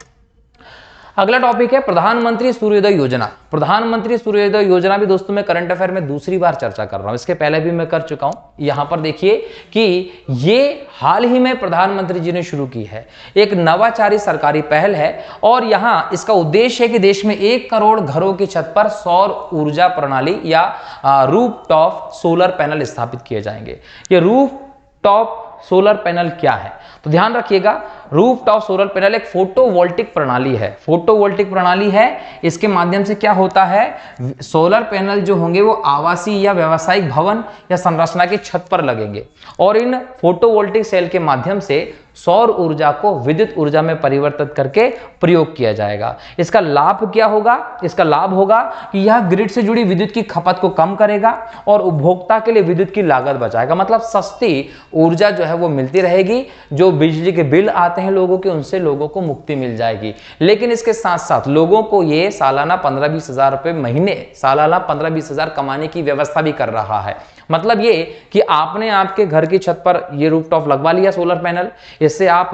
अगला टॉपिक है प्रधानमंत्री सूर्योदय योजना। प्रधानमंत्री सूर्योदय योजना भी दोस्तों मैं करंट अफेयर में दूसरी बार चर्चा कर रहा हूं, इसके पहले भी मैं कर चुका हूं। यहां पर देखिए कि ये हाल ही में प्रधानमंत्री जी ने शुरू की है, एक नवाचारी सरकारी पहल है, और यहां इसका उद्देश्य है कि देश में 1 करोड़ घरों की छत पर सौर ऊर्जा प्रणाली या रूफटॉप सोलर पैनल स्थापित किए जाएंगे। ये रूफटॉप सोलर पैनल क्या है, तो ध्यान रखिएगा, रूफटॉप सोलर पैनल एक फोटोवोल्टिक प्रणाली है। फोटोवोल्टिक प्रणाली है, इसके माध्यम से क्या होता है, सोलर पैनल जो होंगे वो आवासीय या व्यावसायिक भवन या संरचना की छत पर लगेंगे, और इन फोटोवोल्टिक सेल के माध्यम से सौर ऊर्जा को विद्युत ऊर्जा में परिवर्तित करके प्रयोग किया जाएगा। इसका लाभ क्या होगा, इसका लाभ होगा कि यह ग्रिड से जुड़ी विद्युत की खपत को कम करेगा और उपभोक्ता के लिए विद्युत की लागत बचाएगा। मतलब सस्ती ऊर्जा जो है वो मिलती रहेगी, जो बिजली के बिल आते हैं लोगों के, उनसे लोगों को मुक्ति मिल जाएगी। लेकिन इसके साथ साथ लोगों को ये सालाना 15-20 हजार रुपए महीने, सालाना 15-20 हजार कमाने की व्यवस्था भी कर रहा है। मतलब ये कि आपने आपके घर की छत पर ये रूफटॉप लगवा लिया सोलर पैनल, इससे आप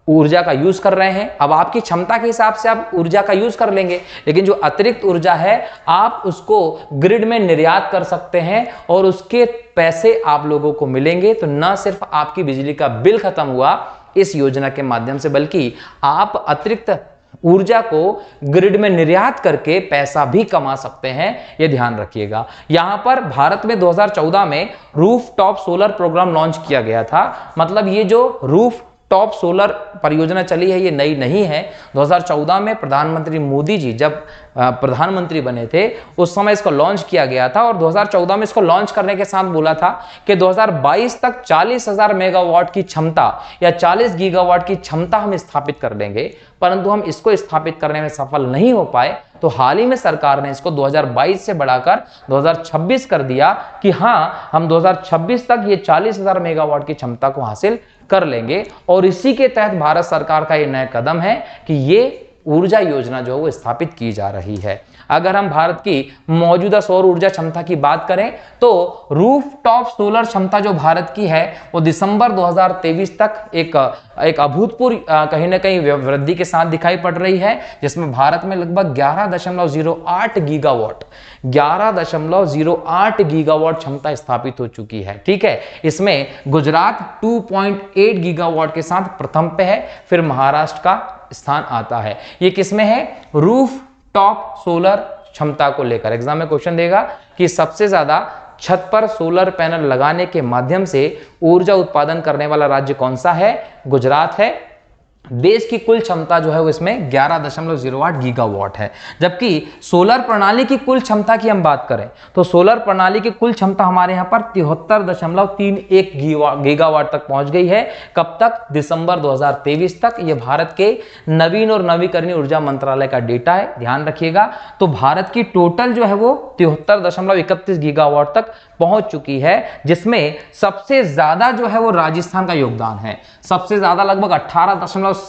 ऊर्जा का यूज कर रहे हैं, अब आपकी क्षमता के हिसाब से आप ऊर्जा का यूज कर लेंगे, लेकिन जो अतिरिक्त ऊर्जा है आप उसको ग्रिड में निर्यात कर सकते हैं और उसके पैसे आप लोगों को मिलेंगे। तो न सिर्फ आपकी बिजली का बिल खत्म हुआ इस योजना के माध्यम से, बल्कि आप अतिरिक्त ऊर्जा को ग्रिड में निर्यात करके पैसा भी कमा सकते हैं, यह ध्यान रखिएगा। यहां पर भारत में 2014 में रूफटॉप सोलर प्रोग्राम लॉन्च किया गया था। मतलब ये जो रूफटॉप सोलर परियोजना चली है ये नई नहीं है। 2014 में प्रधानमंत्री मोदी जी जब प्रधानमंत्री बने थे उस समय इसको लॉन्च किया गया था, और 2014 में इसको लॉन्च करने के साथ बोला था कि 2022 तक 40,000 मेगावाट की क्षमता या 40 गीगावाट की क्षमता हम स्थापित कर देंगे, परंतु हम इसको स्थापित करने में सफल नहीं हो पाए। तो हाल ही में सरकार ने इसको 2022 से बढ़ाकर 2026 कर दिया कि हाँ, हम 2026 तक ये 40,000 मेगावाट की क्षमता को हासिल कर लेंगे। और इसी के तहत भारत सरकार का ये नया कदम है कि ये ऊर्जा योजना जो है वो स्थापित की जा रही है। अगर हम भारत की मौजूदा सौर ऊर्जा क्षमता की बात करें तो रूफटॉप सोलर क्षमता जो भारत की है वो दिसंबर 2023 तक एक अभूतपूर्व कहीं ना कहीं वृद्धि के साथ दिखाई पड़ रही है, जिसमें भारत में लगभग 11.08 गीगावाट क्षमता स्थापित हो चुकी है। ठीक है, इसमें गुजरात 2.8 गीगावाट के साथ प्रथम पे है, फिर महाराष्ट्र का स्थान आता है। ये किसमें है, रूफ टॉप सोलर क्षमता को लेकर एग्जाम में क्वेश्चन देगा कि सबसे ज्यादा छत पर सोलर पैनल लगाने के माध्यम से ऊर्जा उत्पादन करने वाला राज्य कौन सा है, गुजरात है। देश की कुल क्षमता जो है वो इसमें 11.08 गीगावाट है। जबकि सोलर प्रणाली की कुल क्षमता की हम बात करें तो सोलर प्रणाली की कुल क्षमता हमारे यहां पर 73.31 गीगावाट तक पहुंच गई है। कब तक, दिसंबर 2023 तक। यह भारत के नवीन और नवीकरणीय ऊर्जा मंत्रालय का डेटा है, ध्यान रखिएगा। तो भारत की टोटल जो है वो 73.31 गीगावाट तक पहुंच चुकी है, जिसमें सबसे ज्यादा जो है वो राजस्थान का योगदान है। सबसे ज्यादा लगभग 18.7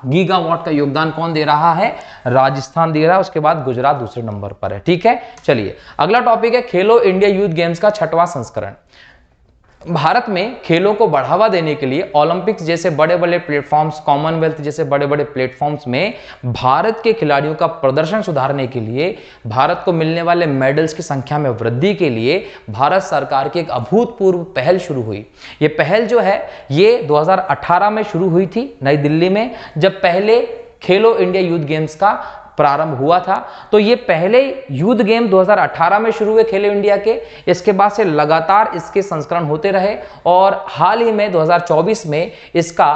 गीगावाट का योगदान कौन दे रहा है, राजस्थान दे रहा है। उसके बाद गुजरात दूसरे नंबर पर है। ठीक है, चलिए अगला टॉपिक है खेलो इंडिया यूथ गेम्स का 6वां संस्करण। भारत में खेलों को बढ़ावा देने के लिए ओलंपिक्स जैसे बड़े बड़े प्लेटफॉर्म्स, कॉमनवेल्थ जैसे बड़े बड़े प्लेटफॉर्म्स में भारत के खिलाड़ियों का प्रदर्शन सुधारने के लिए, भारत को मिलने वाले मेडल्स की संख्या में वृद्धि के लिए भारत सरकार की एक अभूतपूर्व पहल शुरू हुई। ये पहल जो है ये 2018 में शुरू हुई थी नई दिल्ली में, जब पहले खेलो इंडिया यूथ गेम्स का प्रारंभ हुआ था। तो ये पहले यूथ गेम 2018 में शुरू हुए खेलो इंडिया के, इसके बाद से लगातार इसके संस्करण होते रहे और हाल ही में 2024 में इसका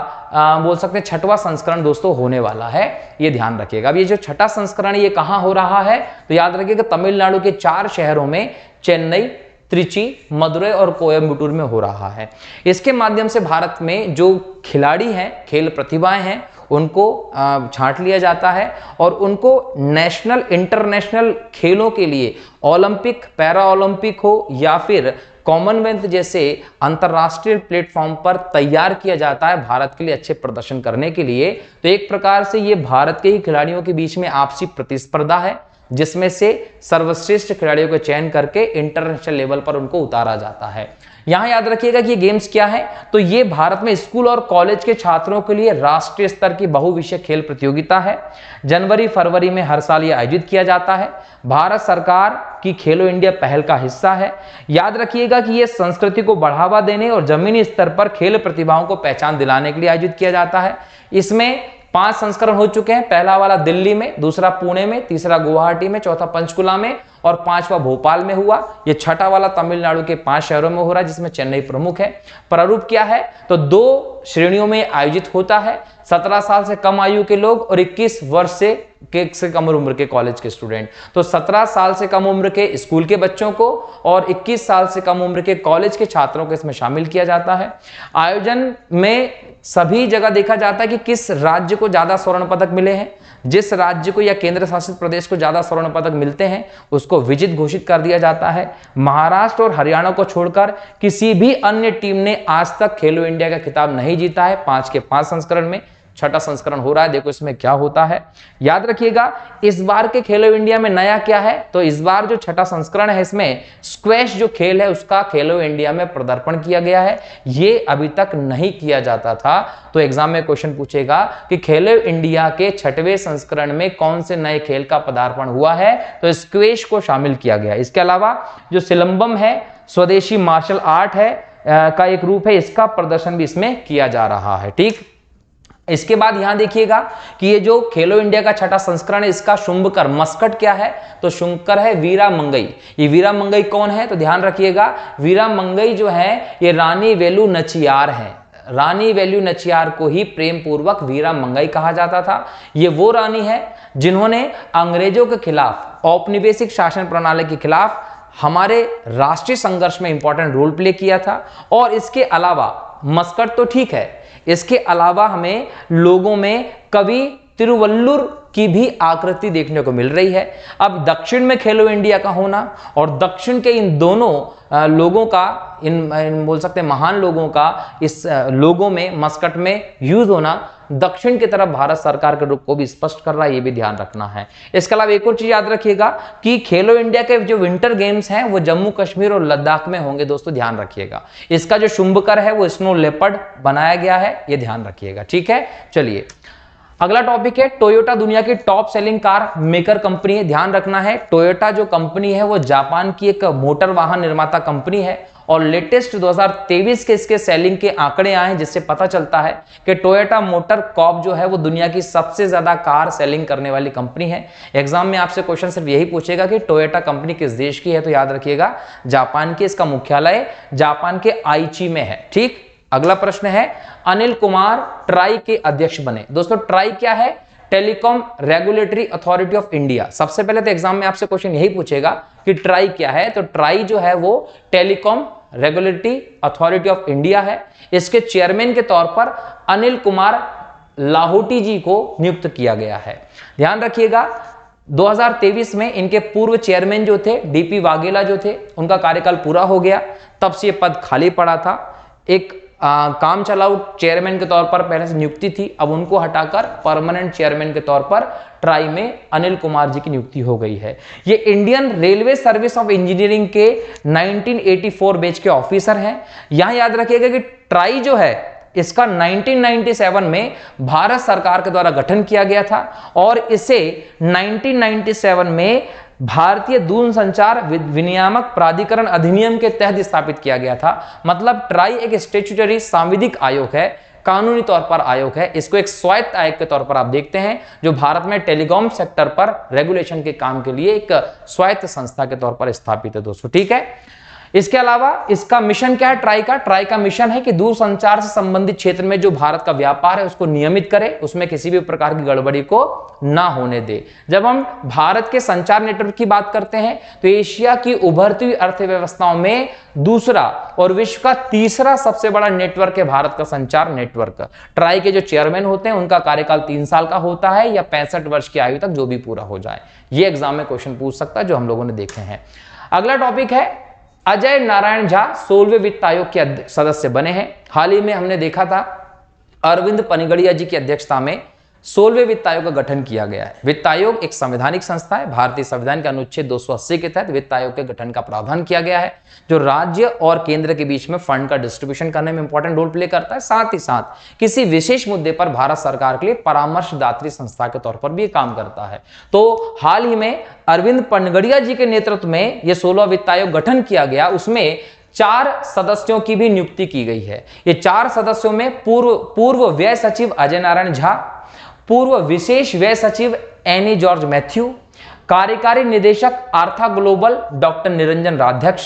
बोल सकते हैं 6वां संस्करण दोस्तों होने वाला है, ये ध्यान रखिएगा। अब ये जो 6वां संस्करण ये कहां हो रहा है, तो याद रखिएगा तमिलनाडु के 4 शहरों में, चेन्नई, त्रिची, मदुरै और कोयम्बटूर में हो रहा है। इसके माध्यम से भारत में जो खिलाड़ी हैं, खेल प्रतिभाएं हैं, उनको छांट लिया जाता है और उनको नेशनल इंटरनेशनल खेलों के लिए, ओलंपिक, पैरा ओलंपिक हो या फिर कॉमनवेल्थ जैसे अंतरराष्ट्रीय प्लेटफॉर्म पर तैयार किया जाता है भारत के लिए अच्छे प्रदर्शन करने के लिए। तो एक प्रकार से ये भारत के ही खिलाड़ियों के बीच में आपसी प्रतिस्पर्धा है, जिसमें से सर्वश्रेष्ठ खिलाड़ियों का चयन करके इंटरनेशनल लेवल पर उनको उतारा जाता है। यहां याद रखिएगा कि ये गेम्स क्या है, तो ये भारत में स्कूल और कॉलेज के छात्रों के लिए राष्ट्रीय स्तर की बहुविषय खेल प्रतियोगिता है। जनवरी फरवरी में हर साल ये आयोजित किया जाता है। भारत सरकार की खेलो इंडिया पहल का हिस्सा है। याद रखिएगा कि ये संस्कृति को बढ़ावा देने और जमीनी स्तर पर खेल प्रतिभाओं को पहचान दिलाने के लिए आयोजित किया जाता है। इसमें 5 संस्करण हो चुके हैं। पहला वाला दिल्ली में, दूसरा पुणे में, तीसरा गुवाहाटी में, चौथा पंचकुला में और 5वां भोपाल में हुआ। ये 6ठा वाला तमिलनाडु के 5 शहरों में हो रहा है, जिसमें चेन्नई प्रमुख है। प्रारूप क्या है, तो 2 श्रेणियों में आयोजित होता है। 17 साल से कम आयु के लोग और 21 वर्ष से कम उम्र के कॉलेज के स्टूडेंट। तो 17 साल से कम उम्र के स्कूल के बच्चों को और 21 साल से कम उम्र के कॉलेज के छात्रों को इसमें शामिल किया जाता है। आयोजन में सभी जगह देखा जाता है कि किस राज्य को ज्यादा स्वर्ण पदक मिले हैं। जिस राज्य को या केंद्र शासित प्रदेश को ज्यादा स्वर्ण पदक मिलते हैं उसको विजेता घोषित कर दिया जाता है। महाराष्ट्र और हरियाणा को छोड़कर किसी भी अन्य टीम ने आज तक खेलो इंडिया का खिताब नहीं जीता है। 5 के 5 संस्करण में 6ठा संस्करण हो रहा है। देखो इसमें क्या होता है, याद रखिएगा इस बार के खेलो इंडिया में नया क्या है, तो इस बार जो 6ठा संस्करण है इसमें स्क्वैश जो खेल है उसका खेलो इंडिया में पदार्पण किया गया है। ये अभी तक नहीं किया जाता था। तो एग्जाम में क्वेश्चन पूछेगा कि खेलो इंडिया के 6वें संस्करण में कौन से नए खेल का पदार्पण हुआ है, तो स्क्वैश को शामिल किया गया। इसके अलावा जो सिलंबम है, स्वदेशी मार्शल आर्ट है का एक रूप है, इसका प्रदर्शन भी इसमें किया जा रहा है। ठीक, इसके बाद यहां देखिएगा कि ये जो खेलो इंडिया का 6ठा संस्करण है इसका शुंभकर मस्कट क्या है, तो शुंभकर है वीरा मंगई। ये वीरा मंगई कौन है, तो ध्यान रखिएगा वीरा मंगई जो है ये रानी वेलु नचियार है। रानी वेलु नचियार को ही प्रेम पूर्वक वीरा मंगई कहा जाता था। ये वो रानी है जिन्होंने अंग्रेजों के खिलाफ, औपनिवेशिक शासन प्रणाली के खिलाफ हमारे राष्ट्रीय संघर्ष में इंपॉर्टेंट रोल प्ले किया था। और इसके अलावा मस्कट तो ठीक है, इसके अलावा हमें लोगों में कवि तिरुवल्लुर की भी आकृति देखने को मिल रही है। अब दक्षिण में खेलो इंडिया का होना और दक्षिण के इन दोनों लोगों का, इन बोल सकते हैं महान लोगों का इस लोगों में, मस्कट में यूज होना दक्षिण की तरफ भारत सरकार के रुख को भी स्पष्ट कर रहा है, ये भी ध्यान रखना है। इसके अलावा एक और चीज याद रखिएगा कि खेलो इंडिया के जो विंटर गेम्स हैं वो जम्मू कश्मीर और लद्दाख में होंगे। दोस्तों ध्यान रखिएगा, इसका जो शुंभकर है वो स्नो लेपर्ड बनाया गया है, ये ध्यान रखिएगा। ठीक है, चलिए अगला टॉपिक है टोयोटा दुनिया की top selling car maker company है। ध्यान रखना है टोयोटा जो कंपनी है वो जापान की एक मोटर वाहन निर्माता कंपनी है और लेटेस्ट 2023 के इसके सेलिंग के आंकड़े आए हैं, जिससे पता चलता है कि टोयोटा मोटर कॉर्प जो है वो दुनिया की सबसे ज्यादा कार सेलिंग करने वाली कंपनी है। एग्जाम में आपसे क्वेश्चन सिर्फ यही पूछेगा कि टोयोटा कंपनी किस देश की है, तो याद रखिएगा जापान की। इसका मुख्यालय जापान के आईची में है। ठीक, अगला प्रश्न है अनिल कुमार ट्राई के अध्यक्ष बने। दोस्तों ट्राई क्या है, telecom regulatory authority of India. सबसे पहले तो एग्जाम में आपसे क्वेश्चन यही पूछेगा कि ट्राई क्या है, तो ट्राई जो है वो telecom regulatory authority of India है। इसके चेयरमैन के तौर पर अनिल कुमार लाहोटी जी को नियुक्त किया गया है। ध्यान रखिएगा 2023 में इनके पूर्व चेयरमैन जो थे डीपी वाघेला जो थे उनका कार्यकाल पूरा हो गया, तब से ये पद खाली पड़ा था। एक काम चलाऊ चेयरमैन के तौर पर पहले से नियुक्ति थी, अब उनको हटाकर परमानेंट चेयरमैन के तौर पर ट्राई में अनिल कुमार जी की नियुक्ति हो गई है। ये Indian railway service of engineering के 1984 बैच के ऑफिसर हैं। यहां याद रखिएगा कि ट्राई जो है इसका 1997 में भारत सरकार के द्वारा गठन किया गया था और इसे 1997 में भारतीय दूरसंचार विनियामक प्राधिकरण अधिनियम के तहत स्थापित किया गया था। मतलब ट्राई एक स्टैट्यूटरी सांविधिक आयोग है कानूनी तौर पर आयोग है। इसको एक स्वायत्त आयोग के तौर पर आप देखते हैं, जो भारत में टेलीकॉम सेक्टर पर रेगुलेशन के काम के लिए एक स्वायत्त संस्था के तौर पर स्थापित है दोस्तों, ठीक है। इसके अलावा इसका मिशन क्या है, ट्राई का मिशन है कि दूरसंचार से संबंधित क्षेत्र में जो भारत का व्यापार है उसको नियमित करे, उसमें किसी भी प्रकार की गड़बड़ी को ना होने दे। जब हम भारत के संचार नेटवर्क की बात करते हैं तो एशिया की उभरती हुई अर्थव्यवस्थाओं में दूसरा और विश्व का तीसरा सबसे बड़ा नेटवर्क है भारत का संचार नेटवर्क। ट्राई के जो चेयरमैन होते हैं उनका कार्यकाल 3 साल का होता है या 65 वर्ष की आयु तक जो भी पूरा हो जाए। ये एग्जाम में क्वेश्चन पूछ सकता है जो हम लोगों ने देखे हैं। अगला टॉपिक है अजय नारायण झा 16वें वित्त आयोग के सदस्य बने हैं। हाल ही में हमने देखा था अरविंद पनगड़िया जी की अध्यक्षता में 16वें वित्त आयोग का गठन किया गया है। वित्त आयोग एक संवैधानिक संस्था है। भारतीय संविधान के अनुच्छेद 280 के तहत वित्त आयोग के गठन का प्रावधान किया गया है, जो राज्य और केंद्र के बीच में फंड का डिस्ट्रीब्यूशन करने में इंपॉर्टेंट रोल प्ले करता है। साथ ही साथ किसी विशेष मुद्दे पर भारत सरकार के लिए परामर्शदात्री संस्था के तौर पर भी काम करता है। तो हाल ही में अरविंद पनगड़िया जी के नेतृत्व में यह 16वां वित्त आयोग गठन किया गया, उसमें 4 सदस्यों की भी नियुक्ति की गई है। ये 4 सदस्यों में पूर्व व्यय सचिव अजय नारायण झा, पूर्व विशेष व्यय सचिव एनी जॉर्ज मैथ्यू, कार्यकारी निदेशक आर्था ग्लोबल डॉक्टर निरंजन राध्यक्ष,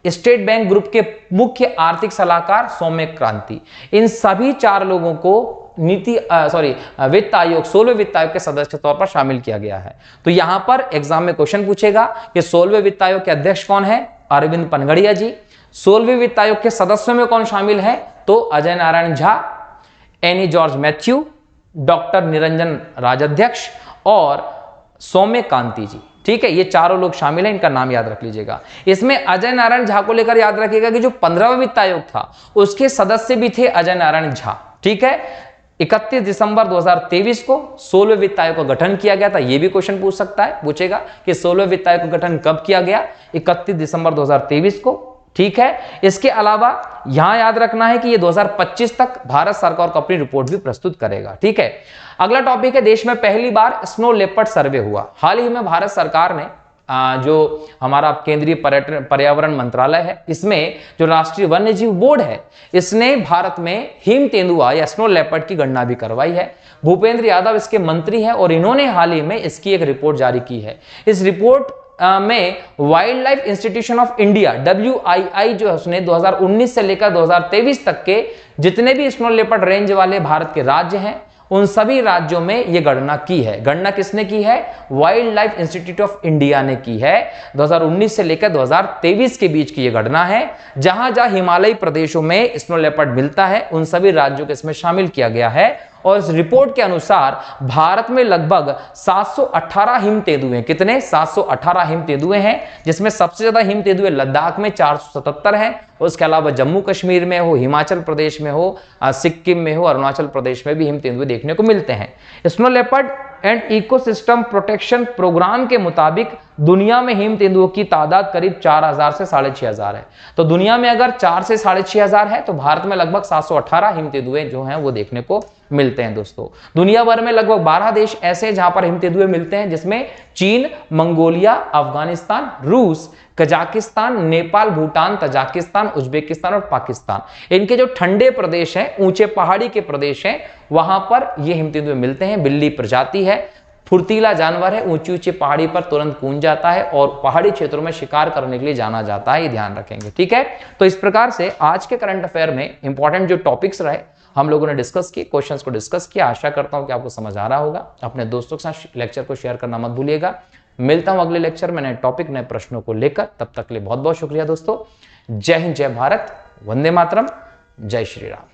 स्टेट बैंक ग्रुप के मुख्य आर्थिक सलाहकार सौम्य क्रांति। इन सभी 4 लोगों को वित्त आयोग 16वें वित्त आयोग के सदस्य के तौर पर शामिल किया गया है। तो यहां पर एग्जाम में क्वेश्चन पूछेगा कि 16वें वित्त आयोग के अध्यक्ष कौन है, अरविंद पनगड़िया जी। 16वें वित्त आयोग के सदस्यों में कौन शामिल है, तो Ajay Narayan Jha, any George Matthew, doctor Niranjan Rajadhyaksha और सौम्य कांति जी, ठीक है। ये चारों लोग शामिल हैं, इनका नाम याद रख लीजिएगा। इसमें अजय नारायण झा को लेकर याद रखिएगा कि जो 15वां वित्त आयोग था उसके सदस्य भी थे अजय नारायण झा, ठीक है। 31 दिसंबर 2023 को 16वें वित्त आयोग का गठन किया गया था। यह भी क्वेश्चन पूछेगा कि 16वें वित्त आयोग का गठन कब किया गया, 31 दिसंबर 2023 को, ठीक है। इसके अलावा यहां याद रखना है कि ये 2025 तक भारत सरकार को अपनी रिपोर्ट भी प्रस्तुत करेगा, ठीक है। अगला टॉपिक है, देश में पहली बार स्नो लेपर्ड सर्वे हुआ। हाल ही में भारत सरकार ने जो हमारा केंद्रीय पर्यावरण मंत्रालय है, इसमें जो राष्ट्रीय वन्य जीव बोर्ड है, इसने भारत में हिम तेंदुआ या स्नो लेपर्ड की गणना भी करवाई है। भूपेंद्र यादव इसके मंत्री हैं और इन्होंने हाल ही में इसकी एक रिपोर्ट जारी की है। इस रिपोर्ट में wild life institution of India WII जो है उसने 2019 से लेकर 2023 तक के जितने भी स्नो लेपर्ड रेंज वाले भारत के राज्य हैं उन सभी राज्यों में यह गणना की है। गणना किसने की है, wild life institute of India ने की है। 2019 से लेकर 2023 के बीच की यह गणना है। जहां जहां हिमालयी प्रदेशों में स्नो लेपर्ड मिलता है उन सभी राज्यों को इसमें शामिल किया गया है। और इस रिपोर्ट के अनुसार भारत में लगभग 718 हिम तेंदुए, कितने 718 हिम तेंदुए हैं, जिसमें सबसे ज्यादा हिम तेंदुए लद्दाख में 477 हैं। उसके अलावा जम्मू कश्मीर में हो, हिमाचल प्रदेश में हो, सिक्किम में हो, अरुणाचल प्रदेश में भी हिम तेंदुए देखने को मिलते हैं। Snow leopard and ecosystem protection programme के मुताबिक दुनिया में हिम तेंदुओं की तादाद करीब 4000 से 6500 है। तो दुनिया में अगर 4 से 6500 है तो भारत में लगभग 718 हिम तेंदुए जो हैं वो देखने को मिलते हैं दोस्तों। दुनिया भर में लगभग 12 देश ऐसे हैं जहां पर हिम तेंदुए मिलते हैं, जिसमें चीन, मंगोलिया, अफगानिस्तान, रूस, Kazakhstan, Nepal, Bhutan, Tajikistan, Uzbekistan और पाकिस्तान। इनके जो ठंडे प्रदेश हैं, ऊंचे पहाड़ी के प्रदेश हैं, वहां पर ये हिम तेंदुए मिलते हैं। बिल्ली प्रजाति है, फुर्तीला जानवर है, ऊंची ऊंची पहाड़ी पर तुरंत कूद जाता है और पहाड़ी क्षेत्रों में शिकार करने के लिए जाना जाता है, ये ध्यान रखेंगे, ठीक है। तो इस प्रकार से आज के करंट अफेयर में इंपॉर्टेंट जो टॉपिक्स रहे हम लोगों ने डिस्कस किए, क्वेश्चंस को डिस्कस किया। आशा करता हूं कि आपको समझ आ रहा होगा। अपने दोस्तों के साथ लेक्चर को शेयर करना मत भूलिएगा। मिलता हूं अगले लेक्चर में नए टॉपिक, नए प्रश्नों को लेकर। तब तक के लिए बहुत बहुत शुक्रिया दोस्तों। जय हिंद, जय भारत, वंदे मातरम, जय श्री राम।